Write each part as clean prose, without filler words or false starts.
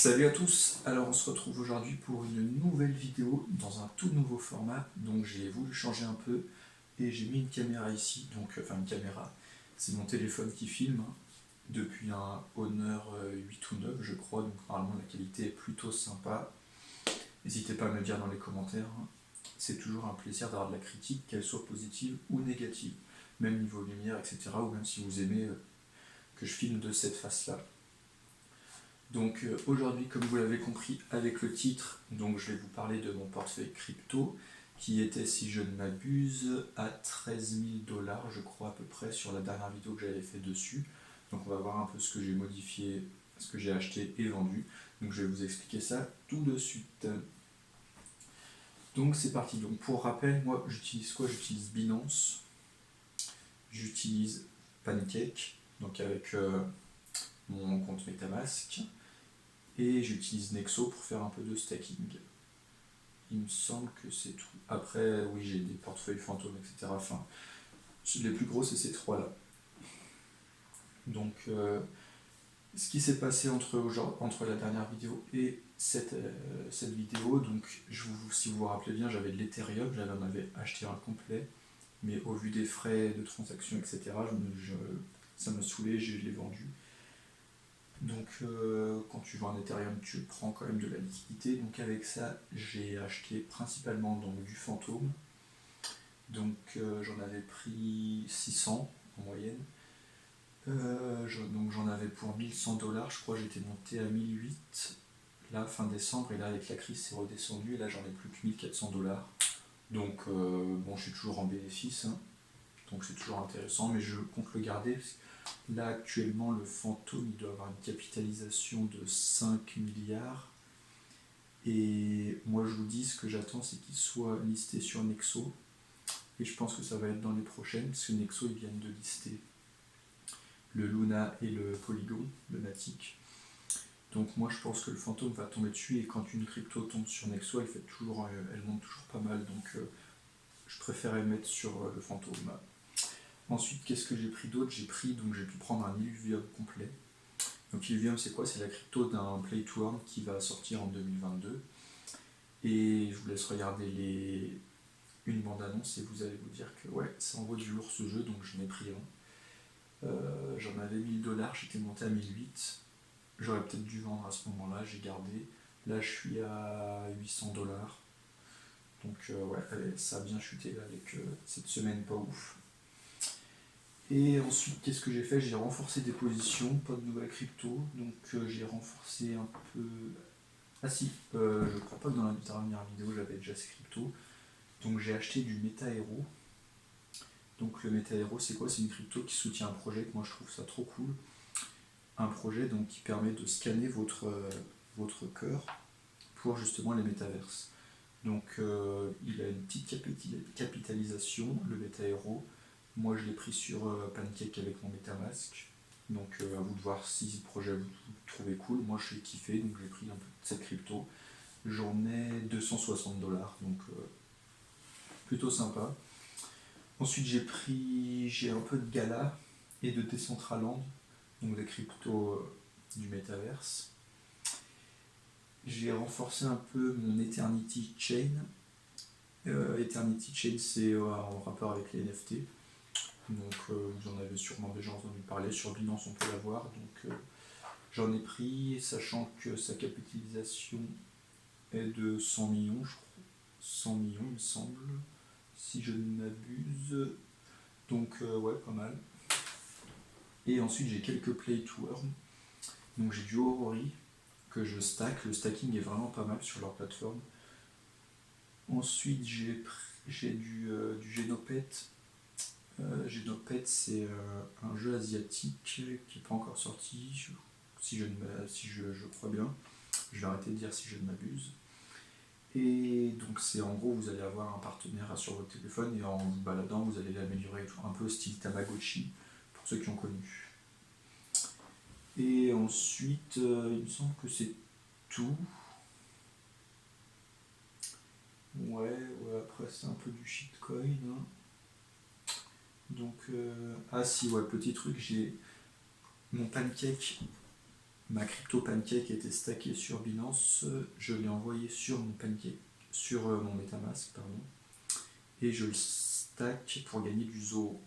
Salut à tous, alors on se retrouve aujourd'hui pour une nouvelle vidéo dans un tout nouveau format. Donc j'ai voulu changer un peu et j'ai mis une caméra ici, enfin une caméra, c'est mon téléphone qui filme depuis un Honor 8 ou 9 je crois, donc normalement la qualité est plutôt sympa. N'hésitez pas à me le dire dans les commentaires, c'est toujours un plaisir d'avoir de la critique, qu'elle soit positive ou négative, même niveau lumière, etc. ou même si vous aimez que je filme de cette face-là. Donc aujourd'hui, comme vous l'avez compris avec le titre, donc je vais vous parler de mon portefeuille crypto qui était, si je ne m'abuse, à 13 000 $, je crois à peu près, sur la dernière vidéo que j'avais fait dessus. Donc on va voir un peu ce que j'ai modifié, ce que j'ai acheté et vendu. Donc je vais vous expliquer ça tout de suite. Donc c'est parti. Donc pour rappel, moi j'utilise quoi? J'utilise Binance, j'utilise Pancake, donc avec mon compte MetaMask. Et j'utilise Nexo pour faire un peu de stacking. Il me semble que c'est tout. Après, oui, j'ai des portefeuilles fantômes, etc. Enfin, les plus gros, c'est ces trois-là. Donc, ce qui s'est passé entre la dernière vidéo et cette vidéo, donc, si vous vous rappelez bien, j'avais de l'Ethereum, j'en avais acheté un complet, mais au vu des frais de transaction, etc., ça me saoulait, je l'ai vendu. Donc quand tu vends un Ethereum, tu prends quand même de la liquidité. Donc avec ça, j'ai acheté principalement donc, du fantôme. Donc j'en avais pris 600 en moyenne. Donc j'en avais pour 1100 $, je crois j'étais monté à 1008 là fin décembre, et là avec la crise c'est redescendu, et là j'en ai plus que 1400 $. Donc bon, je suis toujours en bénéfice, hein, donc c'est toujours intéressant, mais je compte le garder. Là actuellement le fantôme il doit avoir une capitalisation de 5 milliards, et moi je vous dis ce que j'attends c'est qu'il soit listé sur Nexo, et je pense que ça va être dans les prochaines parce que Nexo ils viennent de lister le Luna et le Polygon, le Matic. Donc moi je pense que le fantôme va tomber dessus, et quand une crypto tombe sur Nexo elle monte toujours pas mal, donc je préférais mettre sur le fantôme. Ensuite, qu'est-ce que j'ai pris d'autre? J'ai pu prendre un Illuvium complet. Donc Illuvium c'est quoi? C'est la crypto d'un Play to Earn qui va sortir en 2022. Et je vous laisse regarder une bande-annonce et vous allez vous dire que ouais, ça envoie du lourd ce jeu, donc j'en ai pris un. J'en avais 1000 $, j'étais monté à 1008. J'aurais peut-être dû vendre à ce moment-là, j'ai gardé. Là je suis à 800 $. Donc ouais, ça a bien chuté là, avec cette semaine pas ouf. Et ensuite, qu'est-ce que j'ai fait? J'ai renforcé des positions, pas de nouvelles crypto, donc j'ai renforcé un peu. Ah si, je crois pas que dans la dernière vidéo j'avais déjà ces cryptos. Donc j'ai acheté du MetaHero. Donc le MetaHero c'est quoi? C'est une crypto qui soutient un projet que moi je trouve ça trop cool. Un projet donc qui permet de scanner votre cœur pour justement les métaverses. Donc il a une petite capitalisation, le MetaHero. Moi je l'ai pris sur Pancake avec mon MetaMask. Donc à vous de voir si ce projet vous trouvez cool. Moi je l'ai kiffé, donc j'ai pris un peu de cette crypto. J'en ai 260 $, donc plutôt sympa. Ensuite j'ai un peu de Gala et de Decentraland, donc des cryptos du Metaverse. J'ai renforcé un peu mon Eternity Chain. Eternity Chain c'est en rapport avec les NFT. Donc vous en avez sûrement déjà entendu parler, sur Binance on peut l'avoir. Donc j'en ai pris, sachant que sa capitalisation est de 100 millions, je crois. 100 millions il me semble, si je ne m'abuse. Donc ouais, pas mal. Et ensuite j'ai quelques Play to Earn. Donc j'ai du Aurori que je stack. Le stacking est vraiment pas mal sur leur plateforme. Ensuite j'ai du Genopet. Genopet c'est un jeu asiatique qui n'est pas encore sorti, si je crois bien. Je vais arrêter de dire si je ne m'abuse. Et donc c'est en gros, vous allez avoir un partenaire sur votre téléphone, et en vous baladant vous allez l'améliorer, un peu style Tamagotchi pour ceux qui ont connu. Et ensuite il me semble que c'est tout. Ouais, après c'est un peu du shitcoin, hein. Donc ah si, ouais, petit truc, j'ai mon Pancake ma crypto Pancake était stackée sur Binance, je l'ai envoyé sur mon Pancake, sur mon MetaMask, pardon, et je le stack pour gagner du Zoho.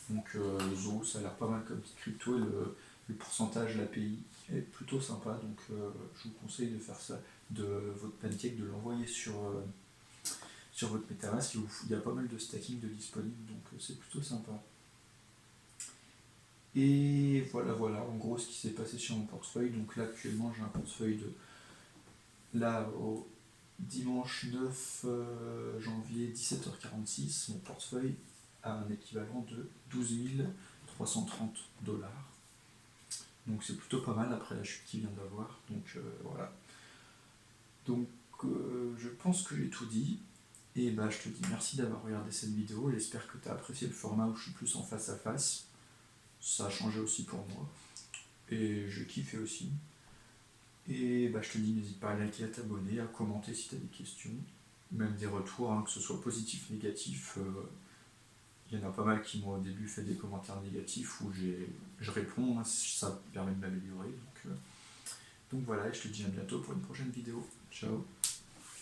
Donc Zoho, ça a l'air pas mal comme petite crypto, et le pourcentage, l'API est plutôt sympa, donc je vous conseille de faire ça, de votre Pancake, de l'envoyer sur votre MetaMask. Il y a pas mal de stacking de disponible, donc c'est plutôt sympa. Et voilà, en gros ce qui s'est passé sur mon portefeuille. Donc là actuellement j'ai un portefeuille là au dimanche 9 janvier 17h46, mon portefeuille a un équivalent de 12 330 $. Donc c'est plutôt pas mal après la chute qu'il vient d'avoir. Donc voilà. Donc je pense que j'ai tout dit. Et bah je te dis merci d'avoir regardé cette vidéo. J'espère que tu as apprécié le format où je suis plus en face à face. Ça a changé aussi pour moi. Et je kiffais aussi. Et bah, je te dis, n'hésite pas à liker, à t'abonner, à commenter si tu as des questions, même des retours, hein, que ce soit positif, négatif. Il y en a pas mal qui m'ont au début fait des commentaires négatifs où je réponds, hein, ça permet de m'améliorer. Donc voilà, et je te dis à bientôt pour une prochaine vidéo. Ciao.